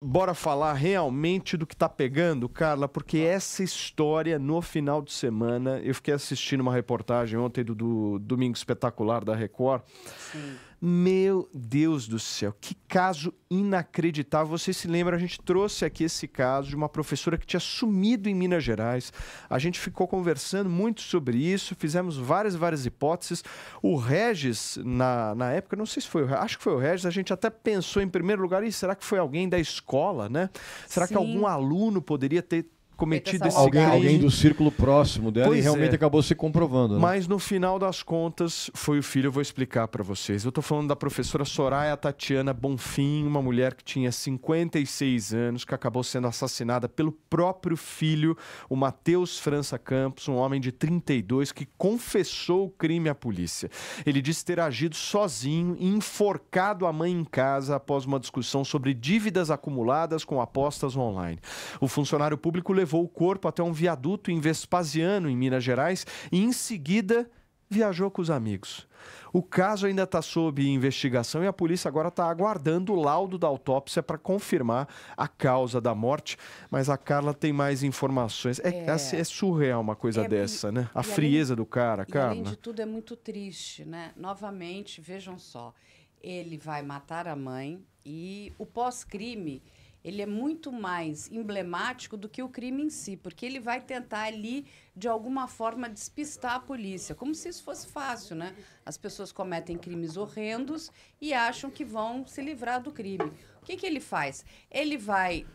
Bora falar realmente do que tá pegando, Carla, porque essa história, no final de semana, eu fiquei assistindo uma reportagem ontem do Domingo Espetacular da Record. Sim. Meu Deus do céu, que caso inacreditável. Você se lembra, a gente trouxe aqui esse caso de uma professora que tinha sumido em Minas Gerais. A gente ficou conversando muito sobre isso, fizemos várias hipóteses. O Regis, na época, não sei se foi o Regis, acho que foi o Regis, a gente até pensou em primeiro lugar, será que foi alguém da escola, né? Será que algum aluno poderia ter cometido esse crime? Alguém do círculo próximo dela, e realmente acabou se comprovando, né? Mas no final das contas foi o filho. Eu vou explicar para vocês. Eu tô falando da professora Soraya Tatiana Bonfim, uma mulher que tinha 56 anos, que acabou sendo assassinada pelo próprio filho, o Matheus França Campos, um homem de 32, que confessou o crime à polícia. Ele disse ter agido sozinho e enforcado a mãe em casa após uma discussão sobre dívidas acumuladas com apostas online. O funcionário público levou o corpo até um viaduto em Vespasiano, em Minas Gerais, e em seguida viajou com os amigos. O caso ainda está sob investigação e a polícia agora está aguardando o laudo da autópsia para confirmar a causa da morte. Mas a Carla tem mais informações. É surreal uma coisa dessa, né? A frieza do cara, Carla. Além de tudo, é muito triste, né? Novamente, vejam só, ele vai matar a mãe e o pós-crime, ele é muito mais emblemático do que o crime em si, porque ele vai tentar ali, de alguma forma, despistar a polícia, como se isso fosse fácil, né? As pessoas cometem crimes horrendos e acham que vão se livrar do crime. O que ele faz? Ele vai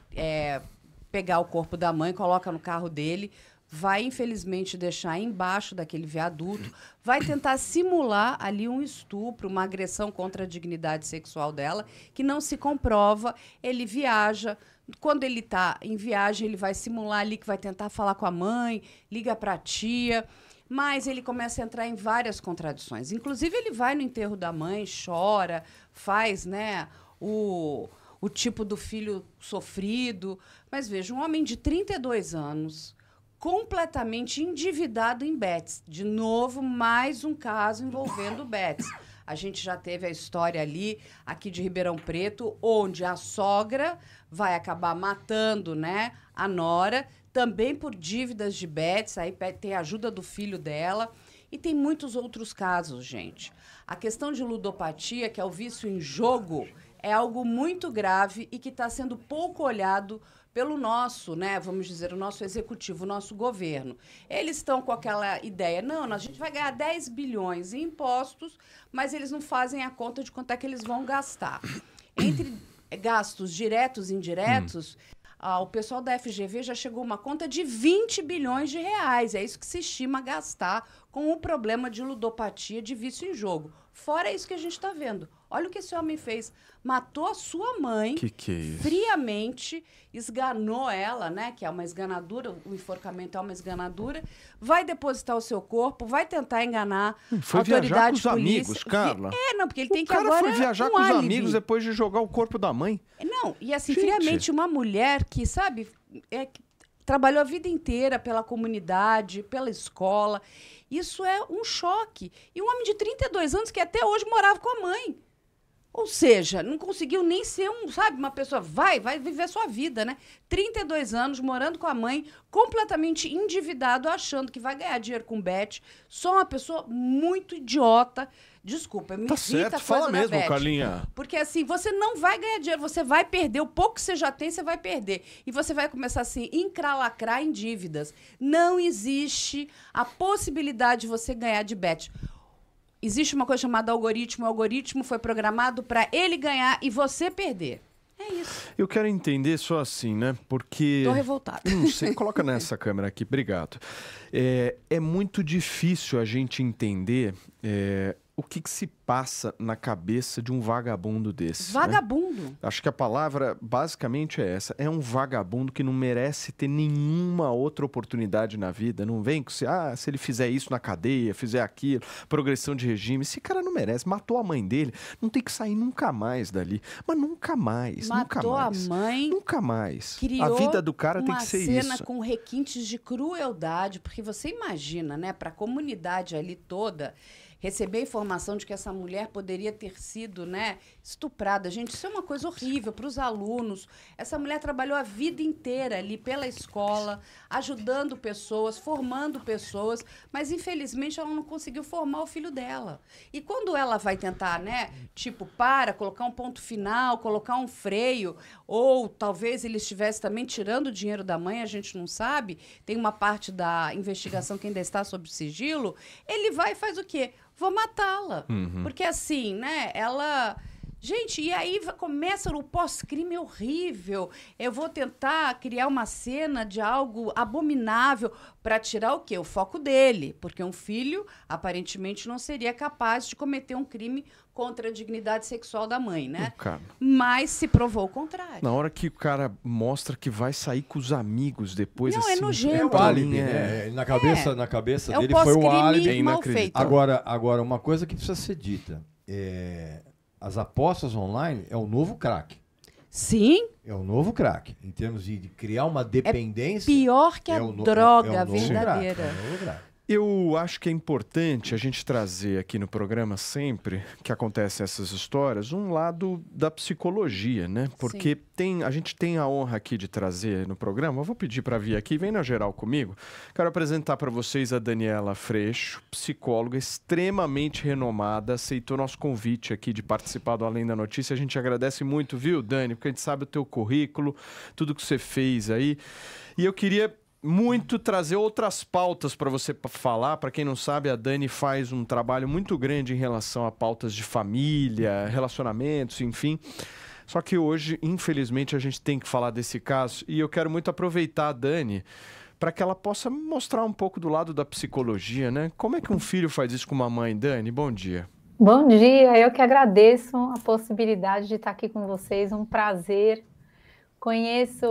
pegar o corpo da mãe, coloca no carro dele, vai, infelizmente, deixar embaixo daquele viaduto, vai tentar simular ali um estupro, uma agressão contra a dignidade sexual dela, que não se comprova. Ele viaja. Quando ele está em viagem, ele vai simular ali que vai tentar falar com a mãe, liga para a tia, mas ele começa a entrar em várias contradições. Inclusive, ele vai no enterro da mãe, chora, faz, né, o tipo do filho sofrido. Mas veja, um homem de 32 anos... completamente endividado em bets. De novo, mais um caso envolvendo bets. A gente já teve a história ali, aqui de Ribeirão Preto, onde a sogra vai acabar matando, né, a nora, também por dívidas de bets, aí tem a ajuda do filho dela. E tem muitos outros casos, gente. A questão de ludopatia, que é o vício em jogo, é algo muito grave e que está sendo pouco olhado pelo nosso, né, vamos dizer, o nosso executivo, o nosso governo. Eles estão com aquela ideia, não, a gente vai ganhar 10 bilhões em impostos, mas eles não fazem a conta de quanto é que eles vão gastar. Entre gastos diretos e indiretos, o pessoal da FGV já chegou a uma conta de 20 bilhões de reais. É isso que se estima gastar com o problema de ludopatia, de vício em jogo. Fora isso que a gente está vendo. Olha o que esse homem fez. Matou a sua mãe Que é isso? friamente, esganou ela, né? Que é uma esganadura, o enforcamento é uma esganadura. Vai depositar o seu corpo, vai tentar enganar Foi a viajar com autoridade os de polícia. amigos, Carla. Não, porque ele tem que O cara agora foi viajar um com os álibi. amigos depois de jogar o corpo da mãe. Não, e assim, Gente. friamente, uma mulher que, sabe, que trabalhou a vida inteira pela comunidade, pela escola. Isso é um choque. E um homem de 32 anos que até hoje morava com a mãe. Ou seja, não conseguiu nem ser uma pessoa, vai viver sua vida, né? 32 anos, morando com a mãe, completamente endividado, achando que vai ganhar dinheiro com bet. Só uma pessoa muito idiota. Desculpa, me Tá irrita certo, a coisa fala da mesmo, Bet. Carlinha. Porque assim, você não vai ganhar dinheiro, você vai perder. O pouco que você já tem, você vai perder. E você vai começar assim, encralacrar em dívidas. Não existe a possibilidade de você ganhar de bet. Existe uma coisa chamada algoritmo. O algoritmo foi programado para ele ganhar e você perder. É isso. Eu quero entender só assim, né? Porque... Tô revoltada. Não sei, coloca nessa câmera aqui, obrigado. É muito difícil a gente entender o que se passa na cabeça de um vagabundo desse. Vagabundo? Né? Acho que a palavra basicamente é essa. É um vagabundo que não merece ter nenhuma outra oportunidade na vida. Não vem com se ele fizer isso na cadeia, fizer aquilo, progressão de regime. Esse cara não merece. Matou a mãe dele. Não tem que sair nunca mais dali. Mas nunca mais. Matou nunca mais. a mãe. Nunca mais. Criou A vida do cara tem que ser isso. uma cena com requintes de crueldade. Porque você imagina, né? Para a comunidade ali toda... receber a informação de que essa mulher poderia ter sido, né, estuprada. Gente, isso é uma coisa horrível para os alunos. Essa mulher trabalhou a vida inteira ali pela escola, ajudando pessoas, formando pessoas, mas infelizmente ela não conseguiu formar o filho dela. E quando ela vai tentar, né, tipo, colocar um ponto final, colocar um freio, ou talvez ele estivesse também tirando o dinheiro da mãe, a gente não sabe, tem uma parte da investigação que ainda está sob sigilo, ele vai e faz o quê? Vou matá-la. Porque assim, né, ela... Gente, e aí começa o pós-crime horrível. Eu vou tentar criar uma cena de algo abominável para tirar o quê? O foco dele. Porque um filho, aparentemente, não seria capaz de cometer um crime contra a dignidade sexual da mãe, né? Mas se provou o contrário. Na hora que o cara mostra que vai sair com os amigos depois, não, assim... é nojento. É o álibi, né? Na cabeça é dele foi o álibi. mal feito. Agora, uma coisa que precisa ser dita. As apostas online é o novo crack. Sim. É o novo crack. Em termos de criar uma dependência. Pior que a droga verdadeira. É o novo crack. Eu acho que é importante a gente trazer aqui no programa sempre que acontecem essas histórias um lado da psicologia, né? Porque a gente tem a honra aqui de trazer no programa. Eu vou pedir para vir aqui, vem na geral comigo. Quero apresentar para vocês a Daniela Freixo, psicóloga extremamente renomada, aceitou nosso convite aqui de participar do Além da Notícia. A gente agradece muito, viu, Dani? Porque a gente sabe o teu currículo, tudo que você fez aí. E eu queria muito trazer outras pautas para você falar. Para quem não sabe, a Dani faz um trabalho muito grande em relação a pautas de família, relacionamentos, enfim. Só que hoje, infelizmente, a gente tem que falar desse caso e eu quero muito aproveitar a Dani para que ela possa mostrar um pouco do lado da psicologia, né? Como é que um filho faz isso com uma mãe? Dani, bom dia. Bom dia, eu que agradeço a possibilidade de estar aqui com vocês, um prazer. Conheço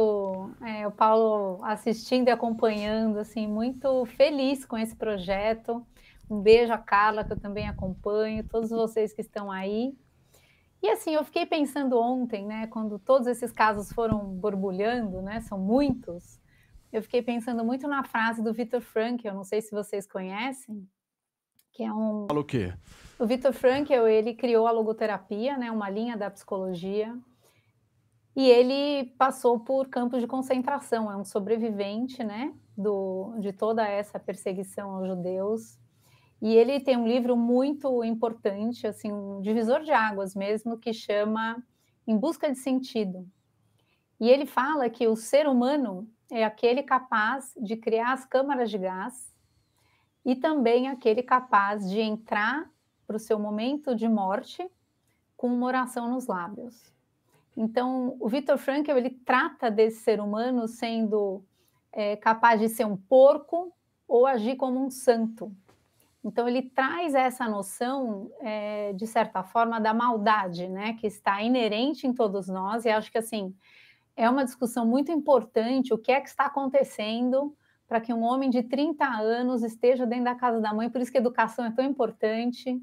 o Paulo assistindo e acompanhando, assim, muito feliz com esse projeto. Um beijo a Carla, que eu também acompanho, todos vocês que estão aí. E assim, eu fiquei pensando ontem, né, quando todos esses casos foram borbulhando, né, são muitos, eu fiquei pensando muito na frase do Viktor Frankl, eu não sei se vocês conhecem, que é um... Fala o quê? O Viktor Frankl, ele criou a logoterapia, né, uma linha da psicologia. E ele passou por campos de concentração, é um sobrevivente, né, de toda essa perseguição aos judeus. E ele tem um livro muito importante, assim, um divisor de águas mesmo, que chama Em Busca de Sentido. E ele fala que o ser humano é aquele capaz de criar as câmaras de gás e também aquele capaz de entrar para o seu momento de morte com uma oração nos lábios. Então, o Viktor Frankl, ele trata desse ser humano sendo capaz de ser um porco ou agir como um santo. Então, ele traz essa noção, de certa forma, da maldade, né, que está inerente em todos nós, e acho que, assim, é uma discussão muito importante, o que é que está acontecendo para que um homem de 30 anos esteja dentro da casa da mãe, por isso que a educação é tão importante,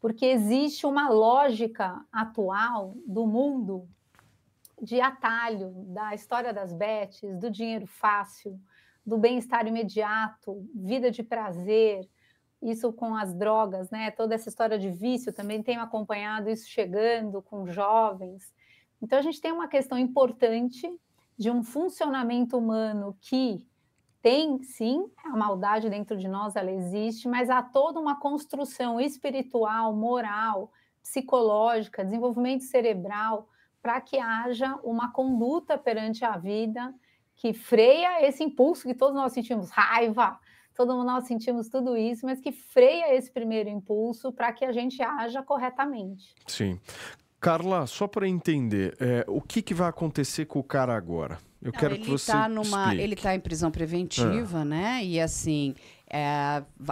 porque existe uma lógica atual do mundo de atalho, da história das bets, do dinheiro fácil, do bem-estar imediato, vida de prazer, isso com as drogas, né? Toda essa história de vício, também tenho acompanhado isso chegando com jovens. Então, a gente tem uma questão importante de um funcionamento humano que tem, sim, a maldade dentro de nós, ela existe, mas há toda uma construção espiritual, moral, psicológica, desenvolvimento cerebral, para que haja uma conduta perante a vida que freia esse impulso que todos nós sentimos raiva, todos nós sentimos tudo isso, mas que freia esse primeiro impulso para que a gente haja corretamente. Sim. Carla, só para entender, o que vai acontecer com o cara agora? Eu quero que você explique. Ele está em prisão preventiva, né? E assim,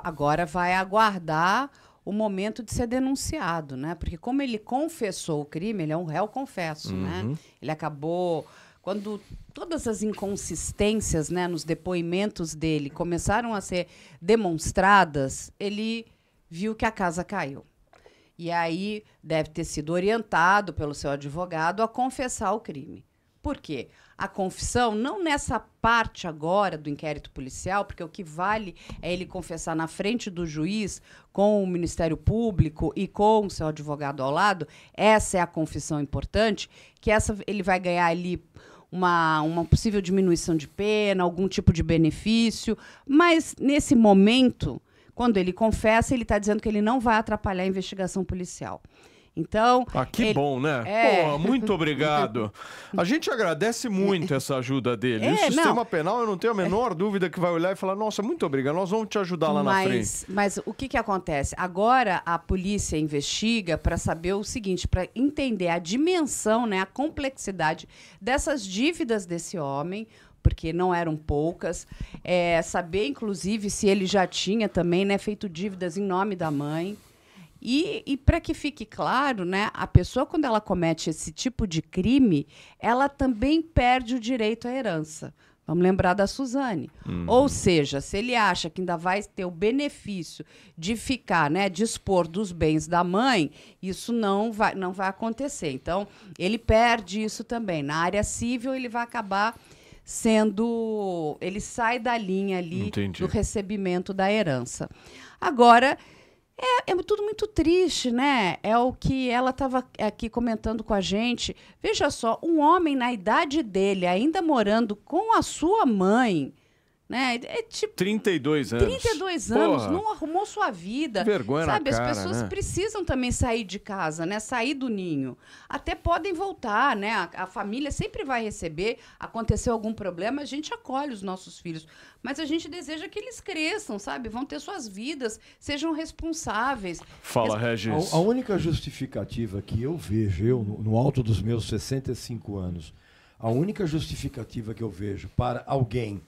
agora vai aguardar o momento de ser denunciado, né? Porque como ele confessou o crime, ele é um réu confesso, né? Ele acabou... Quando todas as inconsistências, né, nos depoimentos dele começaram a ser demonstradas, ele viu que a casa caiu. E aí deve ter sido orientado pelo seu advogado a confessar o crime. Por quê? A confissão, não nessa parte agora do inquérito policial, porque o que vale é ele confessar na frente do juiz, com o Ministério Público e com o seu advogado ao lado. Essa é a confissão importante, que ele vai ganhar ali uma possível diminuição de pena, algum tipo de benefício, mas nesse momento, quando ele confessa, ele está dizendo que ele não vai atrapalhar a investigação policial. Então, que bom, né? Pô, muito obrigado. A gente agradece muito essa ajuda dele. O sistema penal, eu não tenho a menor dúvida que vai olhar e falar, nossa, muito obrigado, nós vamos te ajudar lá na frente. Mas o que acontece? Agora a polícia investiga para saber o seguinte, para entender a dimensão, né, a complexidade dessas dívidas desse homem, porque não eram poucas, saber, inclusive, se ele já tinha também, né, feito dívidas em nome da mãe. E para que fique claro, né, a pessoa, quando ela comete esse tipo de crime, ela também perde o direito à herança. Vamos lembrar da Suzane. Ou seja, se ele acha que ainda vai ter o benefício de ficar, né, dispor dos bens da mãe, isso não vai acontecer. Então, ele perde isso também. Na área civil, ele vai acabar sendo... Ele sai da linha ali do recebimento da herança. Agora... É tudo muito triste, né? É o que ela estava aqui comentando com a gente. Veja só, um homem na idade dele, ainda morando com a sua mãe, né? É tipo 32 anos. 32 anos, porra, não arrumou sua vida. Vergonha sabe, na cara, as pessoas precisam também sair de casa, né? Sair do ninho. Até podem voltar, né? A família sempre vai receber. Aconteceu algum problema, a gente acolhe os nossos filhos. Mas a gente deseja que eles cresçam, sabe? Vão ter suas vidas, sejam responsáveis. Fala, Regis. A única justificativa que eu vejo, no alto dos meus 65 anos, a única justificativa que eu vejo para alguém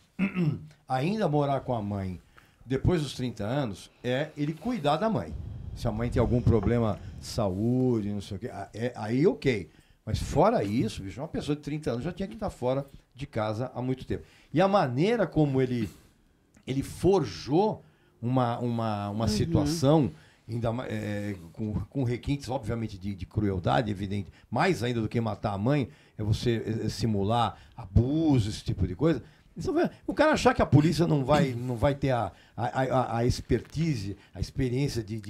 ainda morar com a mãe depois dos 30 anos é ele cuidar da mãe. Se a mãe tem algum problema de saúde, não sei o quê, aí ok. Mas fora isso, bicho, uma pessoa de 30 anos já tinha que estar fora de casa há muito tempo. E a maneira como ele forjou uma situação, ainda com requintes, obviamente, de crueldade, evidente, mais ainda do que matar a mãe, é você simular abuso, esse tipo de coisa. O cara achar que a polícia não vai ter a expertise, a experiência de...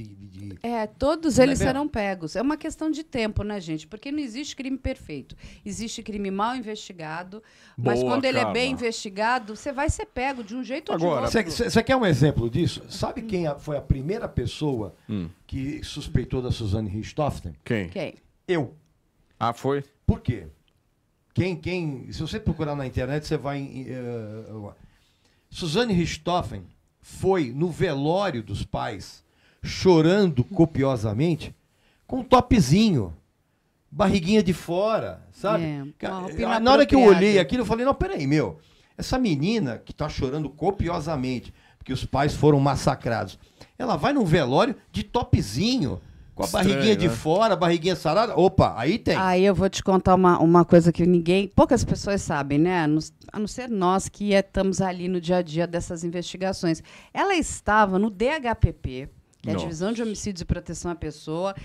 Todos eles serão pegos. É uma questão de tempo, né, gente? Porque não existe crime perfeito. Existe crime mal investigado, mas quando ele é bem investigado, você vai ser pego de um jeito ou de outro. Você quer um exemplo disso? Sabe quem foi a primeira pessoa que suspeitou da Suzane Richthofen? Quem? Eu. Ah, foi? Por quê? Se você procurar na internet, você vai... Suzane Richthofen foi no velório dos pais, chorando copiosamente, com um topzinho, barriguinha de fora, sabe? Na hora que eu olhei aquilo, eu falei, não, peraí, essa menina que está chorando copiosamente, porque os pais foram massacrados, ela vai num velório de topzinho, com a barriguinha de fora, a barriguinha sarada. Opa, aí tem. Aí eu vou te contar uma coisa que poucas pessoas sabem, né? A não ser nós que estamos ali no dia a dia dessas investigações. Ela estava no DHPP, que é a Divisão de Homicídios e Proteção à Pessoa,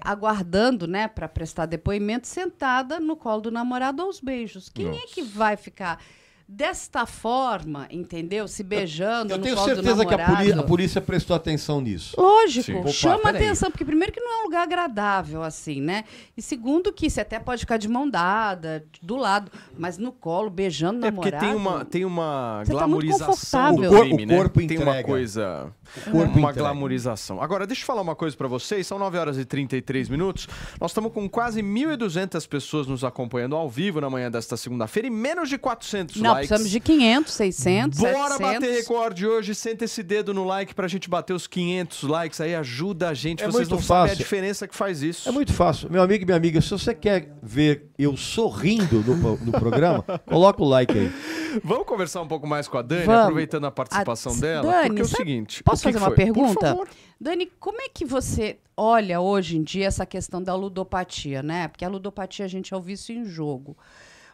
aguardando, né, para prestar depoimento, sentada no colo do namorado aos beijos. Quem é que vai ficar desta forma, entendeu? Se beijando no colo do namorado. Eu tenho certeza que a polícia prestou atenção nisso. Lógico, chama atenção, porque primeiro que não é um lugar agradável, assim, né? E segundo que você até pode ficar de mão dada, do lado, mas no colo, beijando o namorado. Porque tem uma você glamorização tá do crime, o corpo né? Entrega. Tem uma coisa... uma glamorização. Agora, deixa eu falar uma coisa pra vocês. São 9h33. Nós estamos com quase 1.200 pessoas nos acompanhando ao vivo na manhã desta segunda-feira e menos de 400 likes. Precisamos de 500, 600, Bora 700. bater recorde hoje. Senta esse dedo no like pra gente bater os 500 likes aí. Ajuda a gente. Vocês não sabem a diferença que faz isso. É muito fácil. Meu amigo e minha amiga, se você quer ver eu sorrindo no programa, coloca o like aí. Vamos conversar um pouco mais com a Dani, aproveitando a participação dela? Dani, porque é o seguinte... Posso fazer uma pergunta? Por favor. Dani, como é que você olha hoje em dia essa questão da ludopatia, né? Porque a ludopatia, a gente é o vício em jogo.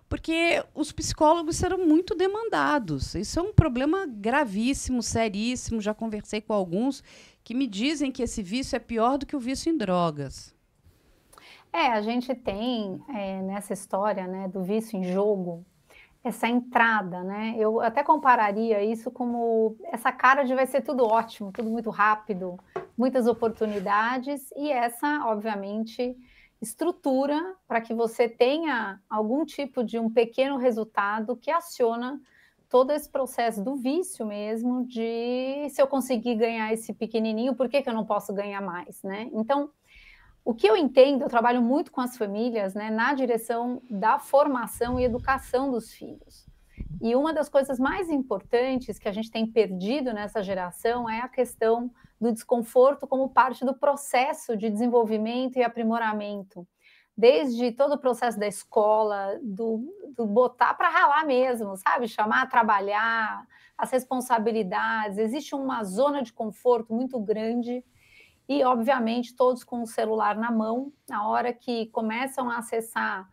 Porque os psicólogos serão muito demandados. Isso é um problema gravíssimo, seríssimo. Já conversei com alguns que me dizem que esse vício é pior do que o vício em drogas. A gente tem nessa história, né, do vício em jogo, essa entrada, né? Eu até compararia isso como essa cara de vai ser tudo ótimo, tudo muito rápido, muitas oportunidades, e essa, obviamente, estrutura para que você tenha algum tipo de um pequeno resultado que aciona todo esse processo do vício mesmo, de se eu conseguir ganhar esse pequenininho, por que eu não posso ganhar mais, né? Então, o que eu entendo, eu trabalho muito com as famílias, né, na direção da formação e educação dos filhos. E uma das coisas mais importantes que a gente tem perdido nessa geração é a questão do desconforto como parte do processo de desenvolvimento e aprimoramento. Desde todo o processo da escola, do botar para ralar mesmo, sabe? Chamar a trabalhar, as responsabilidades. Existe uma zona de conforto muito grande e, obviamente, todos com o celular na mão, na hora que começam a acessar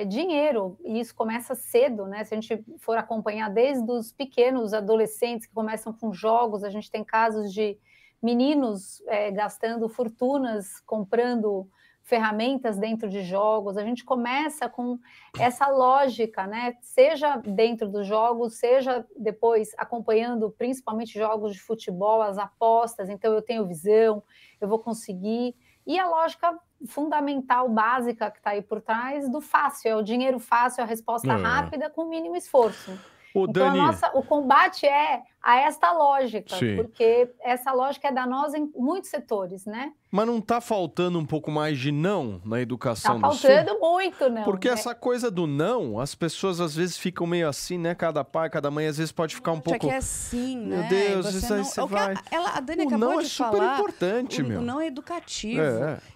dinheiro, e isso começa cedo, né? Se a gente for acompanhar desde os pequenos adolescentes que começam com jogos, a gente tem casos de meninos gastando fortunas, comprando ferramentas dentro de jogos, a gente começa com essa lógica, né? Seja dentro dos jogos, seja depois acompanhando principalmente jogos de futebol, as apostas, então eu tenho visão, eu vou conseguir, e a lógica fundamental, básica que está aí por trás do fácil, é o dinheiro fácil, a resposta rápida com o mínimo esforço. Ô, então, Dani... o combate é a esta lógica, Sim. porque essa lógica é danosa em muitos setores, né? Mas não está faltando um pouco mais de não na educação do filho? Está faltando muito não. Porque essa coisa do não, as pessoas às vezes ficam meio assim, né? Cada pai, cada mãe, às vezes pode ficar um pouco... que é assim, né? Meu Deus, isso aí você vai... A Dani acabou de falar... O não é super importante, meu. O não é educativo.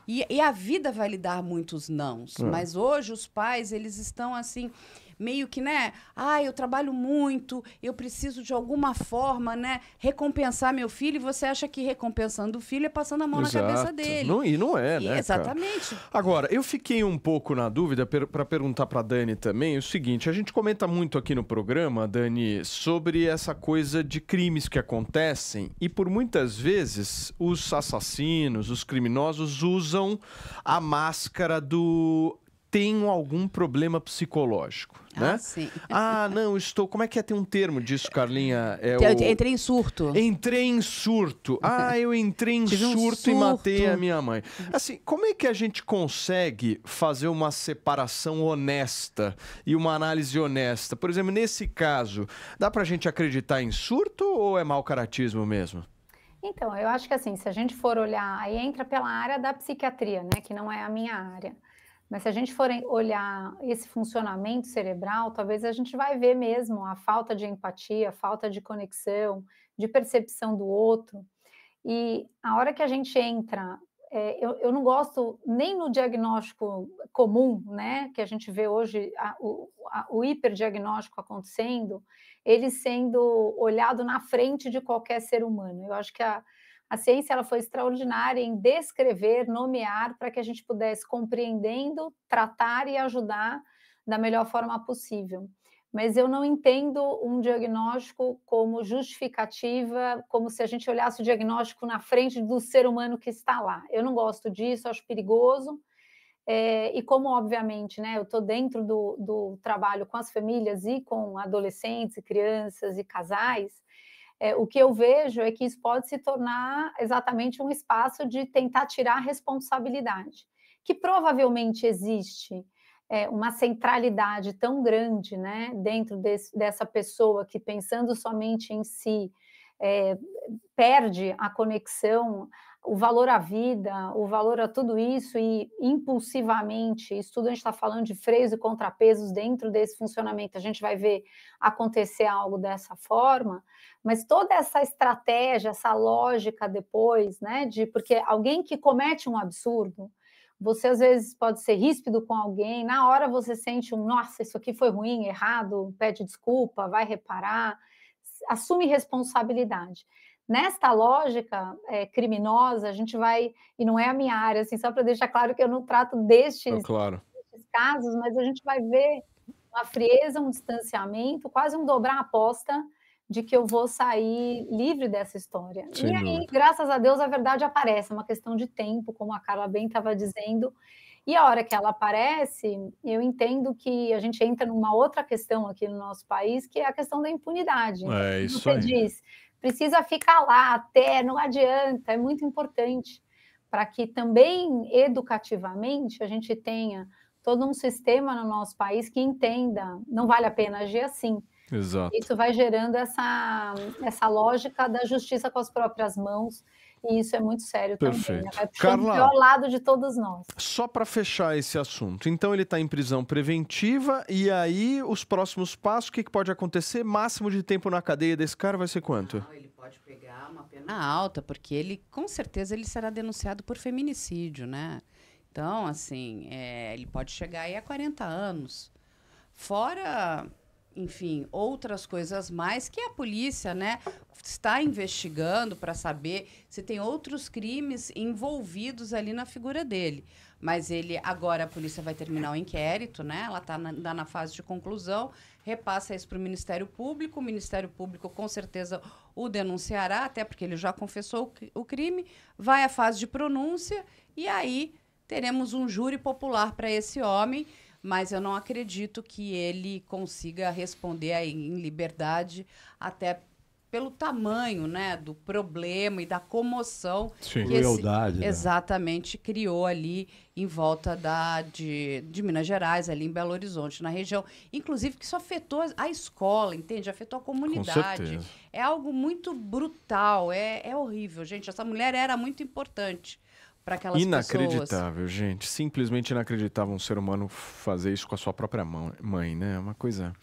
E a vida vai lhe dar muitos nãos. Mas hoje os pais, eles estão assim... meio que, né? Eu trabalho muito, eu preciso de alguma forma, né? Recompensar meu filho, e você acha que recompensando o filho é passando a mão na cabeça dele. E não é, né? Exatamente. Cara? Agora, eu fiquei um pouco na dúvida para perguntar para Dani também o seguinte: a gente comenta muito aqui no programa, Dani, sobre essa coisa de crimes que acontecem e por muitas vezes os assassinos, os criminosos usam a máscara do tenho algum problema psicológico, né? Sim. Não, estou... Como é que é? Tem um termo disso, Carlinha? Entrei em surto. Entrei em surto. Eu entrei em surto e matei a minha mãe. Assim, como é que a gente consegue fazer uma separação honesta e uma análise honesta? Por exemplo, nesse caso, dá pra gente acreditar em surto ou é mau caratismo mesmo? Então, eu acho que assim, se a gente for olhar, aí entra pela área da psiquiatria, né? Que não é a minha área. Mas se a gente for olhar esse funcionamento cerebral, talvez a gente vai ver mesmo a falta de empatia, a falta de conexão, de percepção do outro. E a hora que a gente entra, eu não gosto nem no diagnóstico comum, né, que a gente vê hoje, o hiperdiagnóstico acontecendo, ele sendo olhado na frente de qualquer ser humano. Eu acho que a ciência ela foi extraordinária em descrever, nomear, para que a gente pudesse, compreendendo, tratar e ajudar da melhor forma possível. Mas eu não entendo um diagnóstico como justificativa, como se a gente olhasse o diagnóstico na frente do ser humano que está lá. Eu não gosto disso, acho perigoso. E como, obviamente, né, eu estou dentro do trabalho com as famílias e com adolescentes, e crianças e casais, o que eu vejo é que isso pode se tornar exatamente um espaço de tentar tirar a responsabilidade, que provavelmente existe uma centralidade tão grande, né, dentro dessa pessoa que, pensando somente em si, perde a conexão, o valor à vida, o valor a tudo isso e impulsivamente, isso tudo a gente está falando de freios e contrapesos dentro desse funcionamento, a gente vai ver acontecer algo dessa forma, mas toda essa estratégia, essa lógica depois, né, porque alguém que comete um absurdo, você às vezes pode ser ríspido com alguém, na hora você sente nossa, isso aqui foi ruim, errado, pede desculpa, vai reparar, assume responsabilidade. Nesta lógica criminosa, a gente vai, e não é a minha área, assim, só para deixar claro que eu não trato destes casos, mas a gente vai ver uma frieza, um distanciamento, quase um dobrar a aposta de que eu vou sair livre dessa história. Sem dúvida. Graças a Deus, a verdade aparece, é uma questão de tempo, como a Carla bem estava dizendo, E a hora que ela aparece, eu entendo que a gente entra numa outra questão aqui no nosso país, que é a questão da impunidade. Então, É como isso você aí. diz, precisa ficar lá até, não adianta, é muito importante para que também educativamente a gente tenha todo um sistema no nosso país que entenda, não vale a pena agir assim. Exato. Isso vai gerando essa lógica da justiça com as próprias mãos, e isso é muito sério também, né? Perfeito. Vai puxando o Carla, pior lado de todos nós. só para fechar esse assunto, então ele está em prisão preventiva e aí os próximos passos, o que pode acontecer? Máximo de tempo na cadeia desse cara vai ser quanto? Não, ele pode pegar uma pena alta, porque ele, com certeza, ele será denunciado por feminicídio, né? Então, assim, ele pode chegar aí a 40 anos. Fora, enfim, outras coisas mais que a polícia, né, está investigando para saber se tem outros crimes envolvidos ali na figura dele. Mas agora a polícia vai terminar o inquérito, né? Ela está na fase de conclusão, repassa isso para o Ministério Público com certeza o denunciará, até porque ele já confessou o crime, vai à fase de pronúncia e aí teremos um júri popular para esse homem, mas eu não acredito que ele consiga responder aí em liberdade, até pelo tamanho, né, do problema e da comoção Sim. que Crueldade, né? exatamente criou ali em volta de Minas Gerais, ali em Belo Horizonte, na região. Inclusive que isso afetou a escola, entende? Afetou a comunidade. certeza. É algo muito brutal, é horrível, gente. Essa mulher era muito importante para aquelas pessoas. Inacreditável, gente. Simplesmente inacreditável um ser humano fazer isso com a sua própria mãe, né? É uma coisa